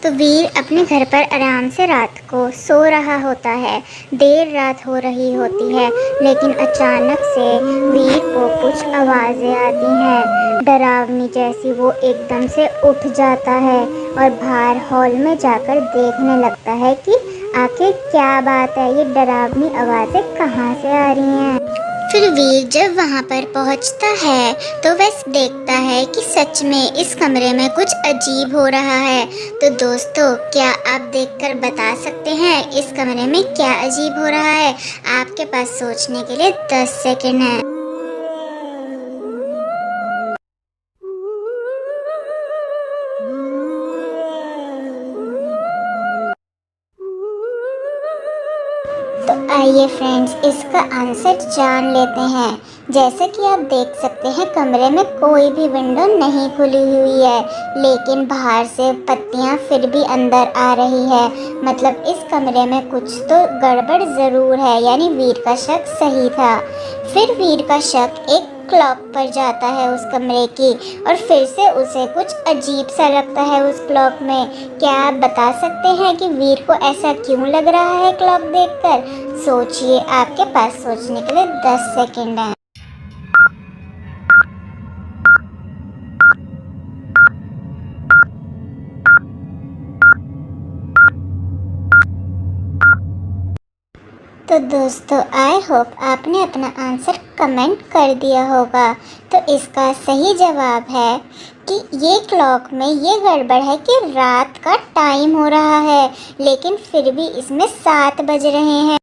तो वीर अपने घर पर आराम से रात को सो रहा होता है। देर रात हो रही होती है, लेकिन अचानक से वीर को कुछ आवाज़ें आती हैं, डरावनी जैसी। वो एकदम से उठ जाता है और बाहर हॉल में जाकर देखने लगता है कि आखिर क्या बात है, ये डरावनी आवाज़ें कहाँ से आ रही हैं। फिर वीर जब वहाँ पर पहुँचता है तो वह देखता है कि सच में इस कमरे में कुछ अजीब हो रहा है। तो दोस्तों, क्या आप देखकर बता सकते हैं इस कमरे में क्या अजीब हो रहा है? आपके पास सोचने के लिए 10 सेकंड है। तो आइए फ्रेंड्स, इसका आंसर जान लेते हैं। जैसे कि आप देख सकते हैं, कमरे में कोई भी विंडो नहीं खुली हुई है, लेकिन बाहर से पत्तियां फिर भी अंदर आ रही है। मतलब इस कमरे में कुछ तो गड़बड़ ज़रूर है, यानी वीर का शक सही था। फिर वीर का शक एक क्लॉक पर जाता है उस कमरे की, और फिर से उसे कुछ अजीब सा लगता है उस क्लॉक में। क्या आप बता सकते हैं कि वीर को ऐसा क्यों लग रहा है क्लॉक देखकर? सोचिए, आपके पास सोचने के लिए 10 सेकंड हैं। तो दोस्तों, आई होप आपने अपना आंसर कमेंट कर दिया होगा। तो इसका सही जवाब है कि ये क्लॉक में ये गड़बड़ है कि रात का टाइम हो रहा है, लेकिन फिर भी इसमें 7 बज रहे हैं।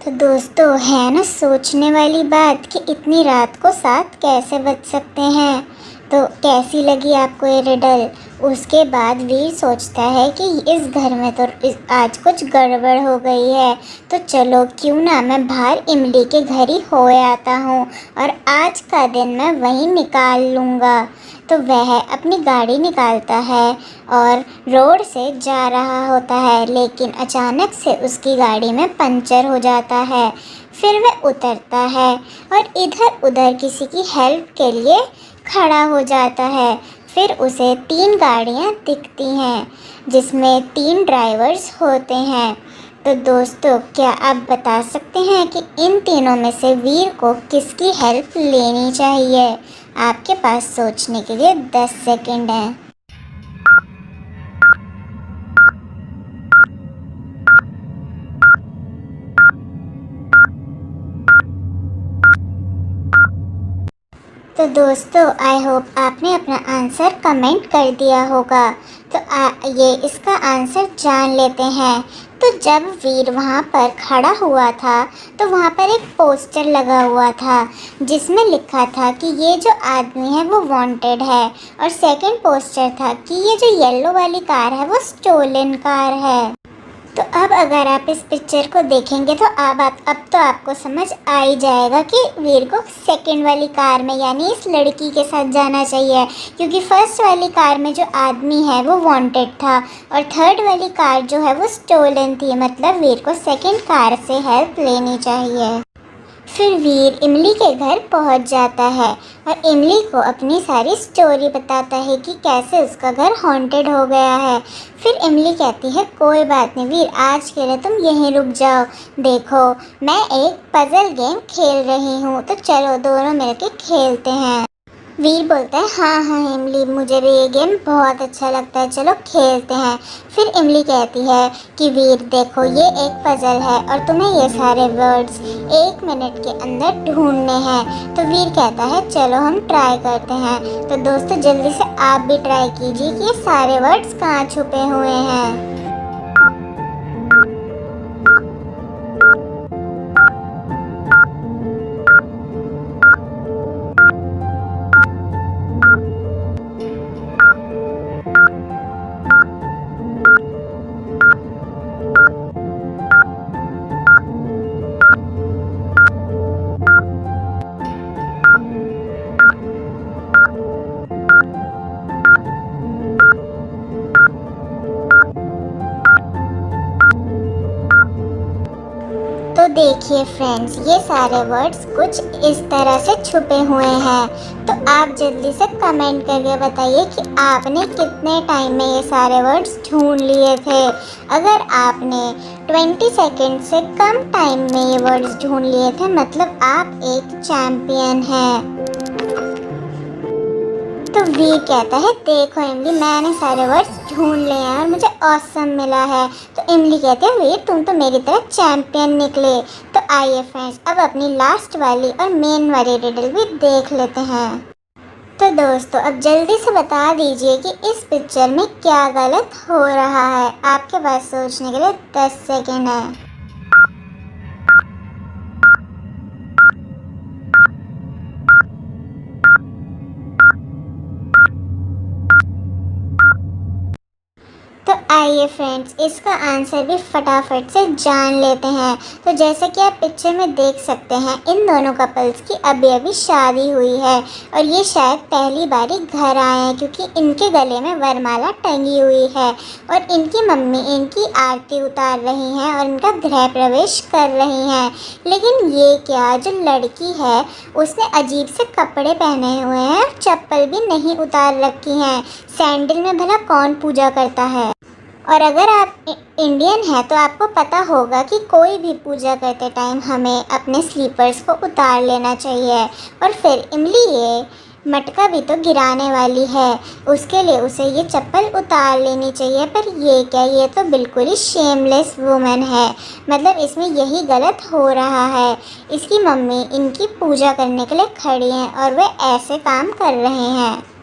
तो दोस्तों, है ना सोचने वाली बात कि इतनी रात को 7 कैसे बज सकते हैं। तो कैसी लगी आपको ये रिडल? उसके बाद वीर सोचता है कि इस घर में तो आज कुछ गड़बड़ हो गई है, तो चलो क्यों ना मैं बाहर इमली के घर ही हो आता हूँ और आज का दिन मैं वहीं निकाल लूँगा। तो वह अपनी गाड़ी निकालता है और रोड से जा रहा होता है, लेकिन अचानक से उसकी गाड़ी में पंचर हो जाता है। फिर वह उतरता है और इधर उधर किसी की हेल्प के लिए खड़ा हो जाता है। फिर उसे 3 गाड़ियाँ दिखती हैं, जिसमें 3 ड्राइवर्स होते हैं। तो दोस्तों, क्या आप बता सकते हैं कि इन तीनों में से वीर को किसकी हेल्प लेनी चाहिए? आपके पास सोचने के लिए 10 सेकंड हैं। तो दोस्तों, आई होप आपने अपना आंसर कमेंट कर दिया होगा। तो ये इसका आंसर जान लेते हैं। तो जब वीर वहाँ पर खड़ा हुआ था, तो वहाँ पर एक पोस्टर लगा हुआ था, जिसमें लिखा था कि ये जो आदमी है वो वांटेड है, और सेकंड पोस्टर था कि ये जो येलो वाली कार है वो स्टोलन कार है। तो अब अगर आप इस पिक्चर को देखेंगे तो अब तो आपको समझ आ ही जाएगा कि वीर को सेकंड वाली कार में, यानी इस लड़की के साथ जाना चाहिए, क्योंकि फर्स्ट वाली कार में जो आदमी है वो वांटेड था और थर्ड वाली कार जो है वो स्टोलन थी। मतलब वीर को सेकंड कार से हेल्प लेनी चाहिए। फिर वीर इमली के घर पहुंच जाता है और इमली को अपनी सारी स्टोरी बताता है कि कैसे उसका घर हॉन्टेड हो गया है। फिर इमली कहती है, कोई बात नहीं वीर, आज के लिए तुम यहीं रुक जाओ। देखो, मैं एक पजल गेम खेल रही हूँ, तो चलो दोनों मिलके खेलते हैं। वीर बोलता है, हाँ हाँ इमली, मुझे भी ये गेम बहुत अच्छा लगता है, चलो खेलते हैं। फिर इमली कहती है कि वीर देखो, ये एक पजल है और तुम्हें ये सारे वर्ड्स 1 मिनट के अंदर ढूंढने हैं। तो वीर कहता है, चलो हम ट्राई करते हैं। तो दोस्तों, जल्दी से आप भी ट्राई कीजिए कि ये सारे वर्ड्स कहाँ छुपे हुए हैं। देखिए फ्रेंड्स, ये सारे वर्ड्स कुछ इस तरह से छुपे हुए हैं। तो आप जल्दी से कमेंट करके बताइए कि आपने कितने टाइम में ये सारे वर्ड्स ढूंढ लिए थे। अगर आपने 20 सेकंड से कम टाइम में ये वर्ड्स ढूंढ लिए थे, मतलब आप एक चैम्पियन हैं। तो वीर कहता है, देखो इमली, मैंने सारे वर्ड्स ढूंढ लिए हैं और मुझे ऑसम मिला है। तो इमली कहती है, वीर तुम तो मेरी तरह चैंपियन निकले। तो आइए फ्रेंड्स, अब अपनी लास्ट वाली और मेन वाली रिडल भी देख लेते हैं। तो दोस्तों, अब जल्दी से बता दीजिए कि इस पिक्चर में क्या गलत हो रहा है। आपके पास सोचने के लिए 10 सेकेंड है। तो आइए फ्रेंड्स, इसका आंसर भी फटाफट से जान लेते हैं। तो जैसे कि आप पिक्चर में देख सकते हैं, इन दोनों कपल्स की अभी अभी शादी हुई है और ये शायद पहली बारी घर आए हैं, क्योंकि इनके गले में वरमाला टंगी हुई है और इनकी मम्मी इनकी आरती उतार रही हैं और इनका गृह प्रवेश कर रही हैं। लेकिन ये क्या, जो लड़की है उसने अजीब से कपड़े पहने हुए हैं और चप्पल भी नहीं उतार रखी हैं। सैंडल में भला कौन पूजा करता है? और अगर आप इंडियन हैं तो आपको पता होगा कि कोई भी पूजा करते टाइम हमें अपने स्लीपर्स को उतार लेना चाहिए। और फिर इमली ये मटका भी तो गिराने वाली है, उसके लिए उसे ये चप्पल उतार लेनी चाहिए। पर ये क्या, ये तो बिल्कुल ही शेमलेस वुमन है। मतलब इसमें यही गलत हो रहा है। इसकी मम्मी इनकी पूजा करने के लिए खड़ी हैं और वे ऐसे काम कर रहे हैं।